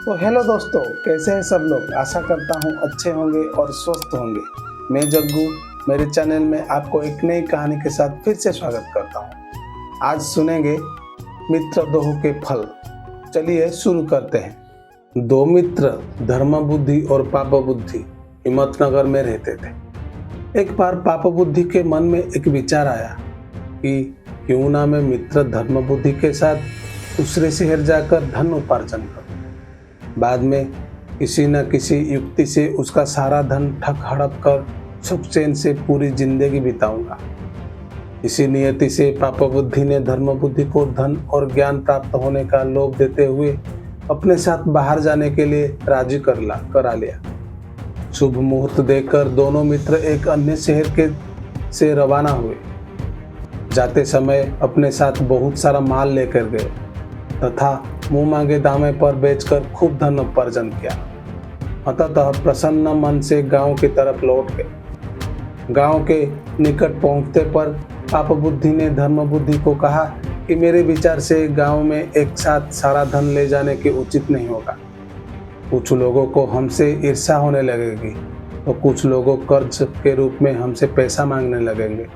तो हेलो दोस्तों, कैसे हैं सब लोग। आशा करता हूँ अच्छे होंगे और स्वस्थ होंगे। मैं जग्गू मेरे चैनल में आपको एक नई कहानी के साथ फिर से स्वागत करता हूँ। आज सुनेंगे मित्रद्रोह के फल। चलिए शुरू करते हैं। दो मित्र धर्म बुद्धि और पाप बुद्धि हिम्मतनगर में रहते थे। एक बार पाप बुद्धि के मन में एक विचार आया कि क्यों ना मैं मित्र धर्म बुद्धि के साथ दूसरे शहर जाकर धन उपार्जन करूं। बाद में किसी न किसी युक्ति से उसका सारा धन ठग हड़प कर सुख चैन से पूरी जिंदगी बिताऊंगा। इसी नियति से पाप बुद्धि ने धर्म बुद्धि को धन और ज्ञान प्राप्त होने का लोभ देते हुए अपने साथ बाहर जाने के लिए राजी करा लिया। शुभ मुहूर्त देखकर दोनों मित्र एक अन्य शहर से रवाना हुए। जाते समय अपने साथ बहुत सारा माल लेकर गए तथा मुंह मांगे दामे पर बेचकर खूब धन उपार्जन किया। अतः प्रसन्न मन से गांव की तरफ लौट गए। गांव के निकट पहुंचते पर पाप बुद्धि ने धर्म बुद्धि को कहा कि मेरे विचार से गांव में एक साथ सारा धन ले जाने के उचित नहीं होगा। कुछ लोगों को हमसे ईर्ष्या होने लगेगी तो कुछ लोगों कर्ज के रूप में हमसे पैसा मांगने लगेंगे।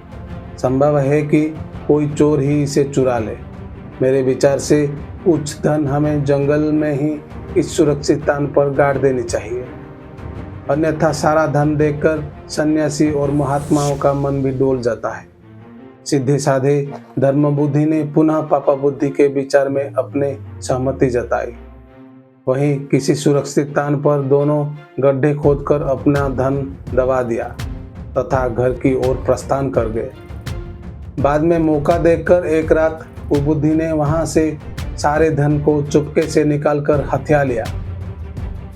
संभव है कि कोई चोर ही इसे चुरा ले। मेरे विचार से कुछ धन हमें जंगल में ही इस सुरक्षित स्थान पर गाड़ देनी चाहिए, अन्यथा सारा धन देखकर सन्यासी और महात्माओं का मन भी डोल जाता है। सीधे साधे धर्म बुद्धि ने पुनः पापा बुद्धि के विचार में अपने सहमति जताई। वहीं किसी सुरक्षित स्थान पर दोनों गड्ढे खोदकर अपना धन दबा दिया तथा घर की ओर प्रस्थान कर गए। बाद में मौका देखकर एक रात बुद्धि ने वहां से सारे धन को चुपके से निकालकर हथिया लिया।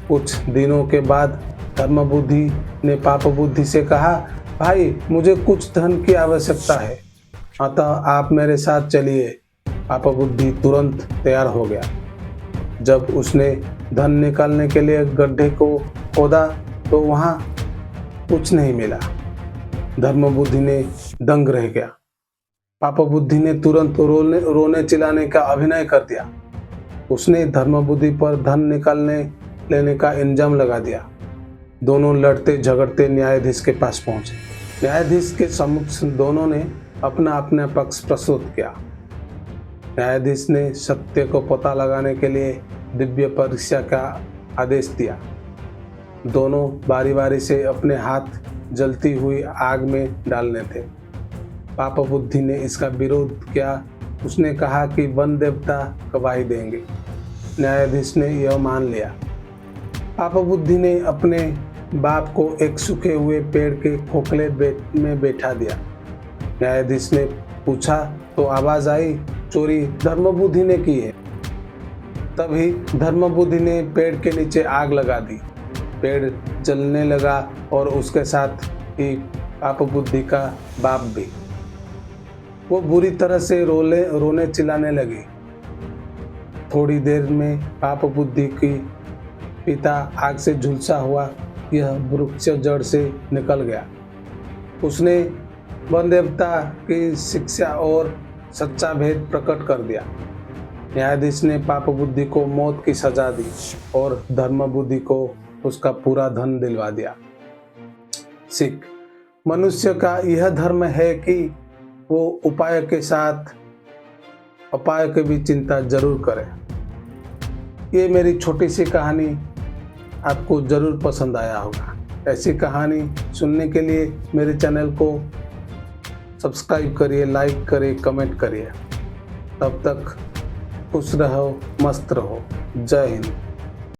कुछ दिनों के बाद धर्म बुद्धि ने पाप बुद्धि से कहा, भाई मुझे कुछ धन की आवश्यकता है, अतः आप मेरे साथ चलिए। पाप बुद्धि तुरंत तैयार हो गया। जब उसने धन निकालने के लिए गड्ढे को खोदा तो वहां कुछ नहीं मिला। धर्म बुद्धि ने दंग रह गया। पाप बुद्धि ने तुरंत रोने चिल्लाने का अभिनय कर दिया। उसने धर्म बुद्धि पर धन लेने का इंजाम लगा दिया। दोनों लड़ते झगड़ते न्यायाधीश के पास पहुंचे। न्यायाधीश के सम्मुख दोनों ने अपना अपना पक्ष प्रस्तुत किया। न्यायाधीश ने सत्य को पता लगाने के लिए दिव्य परीक्षा का आदेश दिया। दोनों बारी बारी से अपने हाथ जलती हुई आग में डालने थे। पाप बुद्धि ने इसका विरोध किया। उसने कहा कि वन देवता गवाही देंगे। न्यायाधीश ने यह मान लिया। पाप बुद्धि ने अपने बाप को एक सूखे हुए पेड़ के खोखले में बैठा दिया। न्यायाधीश ने पूछा तो आवाज आई, चोरी धर्म बुद्धि ने की है। तभी धर्म बुद्धि ने पेड़ के नीचे आग लगा दी। पेड़ जलने लगा और उसके साथ ही पाप बुद्धि का बाप भी। वो बुरी तरह से रोने चिल्लाने लगी। थोड़ी देर में पाप बुद्धि की पिता आग से झुलसा हुआ यह वृक्ष जड़ से निकल गया। उसने वन देवता की शिक्षा और सच्चा भेद प्रकट कर दिया। न्यायाधीश ने पाप बुद्धि को मौत की सजा दी और धर्म बुद्धि को उसका पूरा धन दिलवा दिया। सीख, मनुष्य का यह धर्म है कि वो उपाय के साथ अपाय की भी चिंता जरूर करें। ये मेरी छोटी सी कहानी आपको जरूर पसंद आया होगा। ऐसी कहानी सुनने के लिए मेरे चैनल को सब्सक्राइब करिए, लाइक करिए, कमेंट करिए। तब तक खुश रहो, मस्त रहो। जय हिंद।